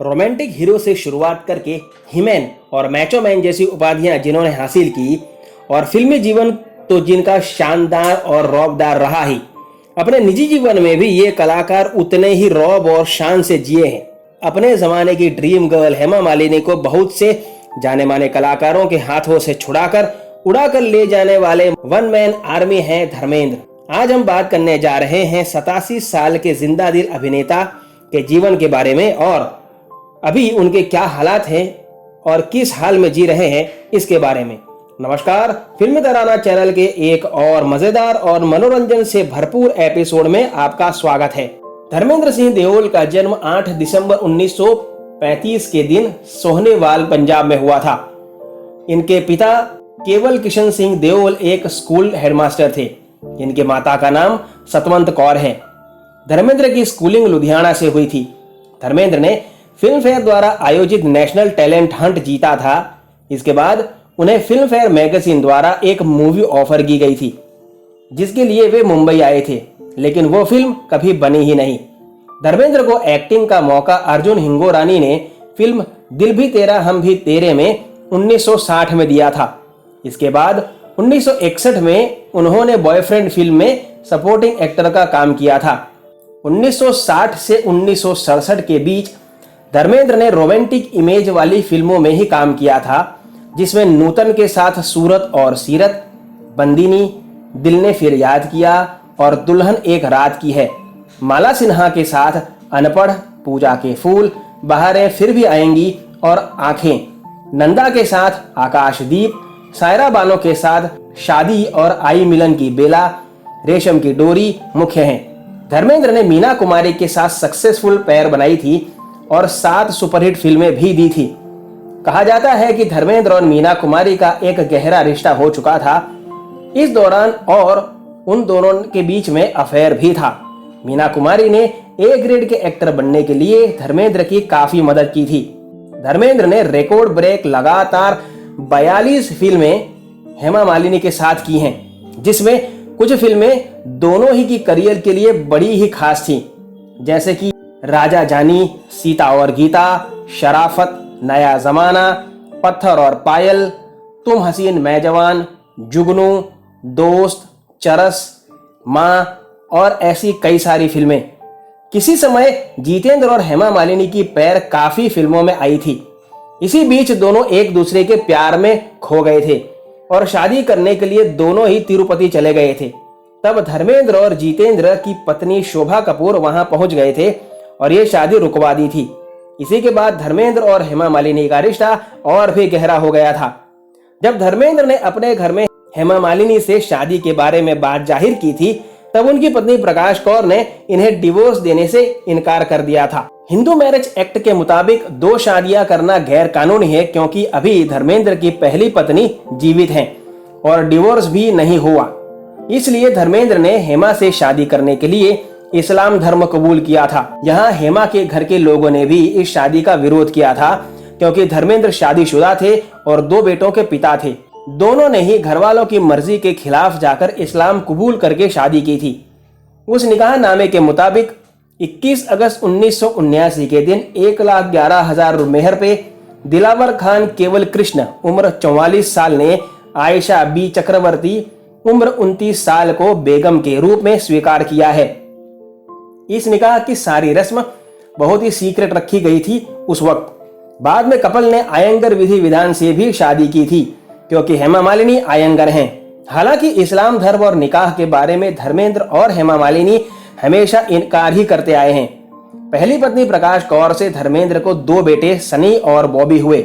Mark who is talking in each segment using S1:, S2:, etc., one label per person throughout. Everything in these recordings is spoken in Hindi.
S1: रोमांटिक हीरो से शुरुआत करके हीमैन और मैचो मैन जैसी उपाधियां जिन्होंने हासिल की और फिल्मी जीवन तो जिनका शानदार और रौबदार रहा ही, अपने निजी जीवन में भी ये कलाकार उतने ही रौब और शान से जिए हैं। अपने जमाने की ड्रीम गर्ल हेमा मालिनी को बहुत से जाने माने कलाकारों के हाथों से छुड़ाकर उड़ाकर ले जाने वाले वन मैन आर्मी हैं धर्मेंद्र। आज हम बात करने जा रहे हैं 87 साल के जिंदा दिल अभिनेता के जीवन के बारे में और अभी उनके क्या हालात हैं और किस हाल में जी रहे हैं इसके बारे में। नमस्कार, फिल्मी तराना चैनल के एक और मजेदार और मनोरंजन से भरपूर एपिसोड में आपका स्वागत है। धर्मेंद्र सिंह देओल का जन्म 8 दिसंबर 1935 के दिन सोहनेवाल पंजाब में हुआ था। इनके पिता केवल किशन सिंह देओल एक स्कूल हेडमास्टर थे। इनके माता का नाम सतवंत कौर है। धर्मेंद्र की स्कूलिंग लुधियाना से हुई थी। धर्मेंद्र ने फिल्म फेयर द्वारा आयोजित नेशनल टैलेंट हंट जीता था। इसके बाद उन्हें फिल्म फेयर मैगजीन द्वारा एक मूवी ऑफर की गई थी जिसके लिए वे मुंबई आए थे, लेकिन वो फिल्म कभी बनी ही नहीं। धर्मेंद्र को एक्टिंग का मौका अर्जुन हिंगोरानी ने फिल्म दिल भी तेरा हम भी तेरे में 1960 में दिया था। इसके बाद 1961 में उन्होंने बॉयफ्रेंड फिल्म में सपोर्टिंग एक्टर का काम किया था। 1960 से 1967 के बीच धर्मेंद्र ने रोमांटिक इमेज वाली फिल्मों में ही काम किया था, जिसमें नूतन के साथ सूरत और सीरत, बंदिनी, दिल ने फिर याद किया और दुल्हन एक रात की है, माला सिन्हा के साथ अनपढ़, पूजा के फूल, बहारें फिर भी आएंगी और आंखें, नंदा के साथ आकाशदीप, सायरा बानो के साथ शादी और आई मिलन की बेला, रेशम की डोरी मुख्य हैं। धर्मेंद्र ने मीना कुमारी के साथ सक्सेसफुल पेयर बनाई थी और 7 सुपरहिट फिल्में भी दी थी। कहा जाता है कि धर्मेंद्र और मीना कुमारी का एक गहरा रिश्ता हो चुका था इस दौरान और उन दोनों के बीच में अफेयर भी था। मीना कुमारी ने ए ग्रेड के एक्टर बनने के लिए धर्मेंद्र की काफी मदद की थी। धर्मेंद्र ने रिकॉर्ड ब्रेक लगातार 42 फिल्में हेमा मालिनी के साथ की हैं, जिसमें कुछ फिल्में दोनों ही की करियर के लिए बड़ी ही खास थी, जैसे कि राजा जानी, सीता और गीता, शराफत, नया जमाना, पत्थर और पायल, तुम हसीन मैं जवान, जुगनू, दोस्त, चरस, मां और ऐसी कई सारी फिल्में। किसी समय जितेंद्र और हेमा मालिनी की पैर काफी फिल्मों में आई थी। इसी बीच दोनों एक दूसरे के प्यार में खो गए थे और शादी करने के लिए दोनों ही तिरुपति चले गए थे। तब धर्मेंद्र और जितेंद्र की पत्नी शोभा कपूर वहां पहुंच गए थे और ये शादी रुकवा दी थी। इसी के बाद धर्मेंद्र और हेमा मालिनी का रिश्ता और भी गहरा हो गया था। जब धर्मेंद्र ने अपने घर में हेमा मालिनी से शादी के बारे में बात जाहिर की थी, तब उनकी पत्नी प्रकाश कौर ने इन्हें डिवोर्स देने से इनकार कर दिया था। हिंदू मैरिज एक्ट के मुताबिक 2 शादियां करना गैर कानूनी है, क्योंकि अभी धर्मेंद्र की पहली पत्नी जीवित हैं और डिवोर्स भी नहीं हुआ। इसलिए धर्मेंद्र ने हेमा से शादी करने के लिए इस्लाम धर्म कबूल किया था। यहाँ हेमा के घर के लोगों ने भी इस शादी का विरोध किया था, क्योंकि धर्मेंद्र शादीशुदा थे और 2 बेटों के पिता थे। दोनों ने ही घर वालों की मर्जी के खिलाफ जाकर इस्लाम कबूल करके शादी की थी। उस निकाह नामे के मुताबिक 21 अगस्त 1979 के दिन 1,11,000 मेहर पे दिलावर खान केवल कृष्ण उम्र 44 साल ने आयशा बी चक्रवर्ती उम्र 29 साल को बेगम के रूप में स्वीकार किया है। इस निकाह की सारी रस्म बहुत ही सीक्रेट रखी गई थी उस वक्त। बाद में कपल ने आयंगर विधि विधान से भी शादी की थी, क्योंकि हेमा मालिनी आयंगर हैं। हालांकि इस्लाम धर्म और निकाह के बारे में धर्मेंद्र और हेमा मालिनी हमेशा इनकार ही करते आए हैं। पहली पत्नी प्रकाश कौर से धर्मेंद्र को 2 बेटे सनी और बॉबी हुए,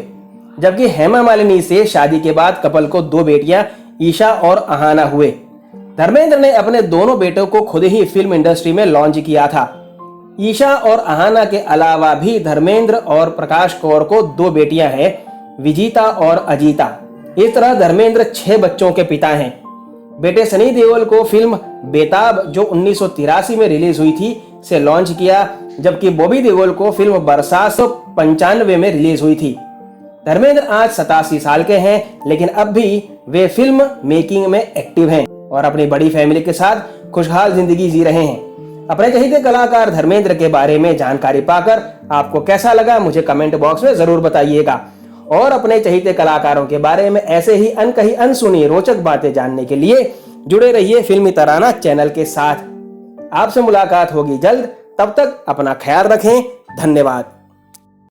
S1: जबकि हेमा मालिनी से शादी के बाद कपल को 2 बेटियां ईशा और अहाना हुए। धर्मेंद्र ने अपने दोनों बेटों को खुद ही फिल्म इंडस्ट्री में लॉन्च किया था। ईशा और अहाना के अलावा भी धर्मेंद्र और प्रकाश कौर को 2 बेटियां हैं, विजीता और अजीता। इस तरह धर्मेंद्र 6 बच्चों के पिता हैं। बेटे सनी देओल को फिल्म बेताब जो 1983 में रिलीज हुई थी से लॉन्च किया, जबकि बॉबी देओल को फिल्म बरसात 1995 में रिलीज हुई थी। धर्मेंद्र आज 87 साल के हैं, लेकिन अब भी वे फिल्म मेकिंग में एक्टिव हैं और अपनी बड़ी फैमिली के साथ खुशहाल जिंदगी जी रहे हैं। अपने चहेते कलाकार धर्मेंद्र के बारे में जानकारी पाकर आपको कैसा लगा मुझे कमेंट बॉक्स में जरूर बताइएगा। और अपने चहेते कलाकारों के बारे में ऐसे ही अनकही अनसुनी रोचक बातें जानने के लिए जुड़े रहिए फिल्मी तराना चैनल के साथ। आपसे मुलाकात होगी जल्द, तब तक अपना ख्याल रखें। धन्यवाद।